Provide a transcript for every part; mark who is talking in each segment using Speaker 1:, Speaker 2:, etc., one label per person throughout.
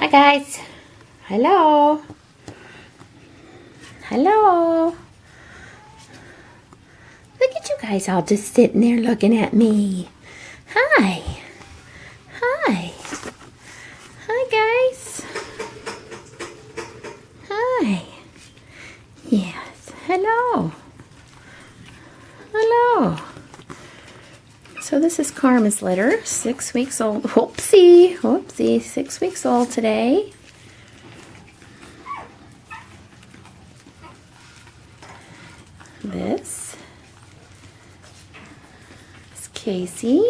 Speaker 1: Hi guys. Hello. Hello. Look at you guys all just sitting there looking at me. Hi. Hi. Hi guys. Hi. Yes. Hello. Hello. So this is Karma's litter, 6 weeks old. Whoopsie, whoopsie, 6 weeks old today. This is Casey.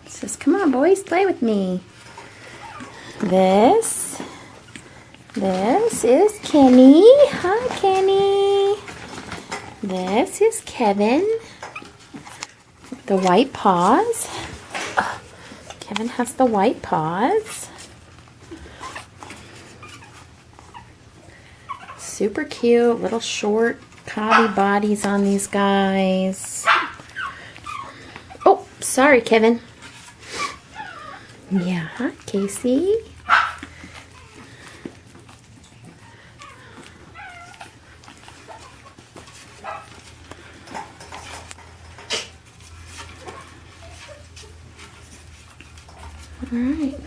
Speaker 1: Says, come on boys, play with me. This is Kenny. Hi Kenny. This is Kevin. The white paws. Kevin has the white paws. Super cute, little short cobby bodies on these guys. Oh, sorry, Kevin. Yeah, hi, Casey. All right.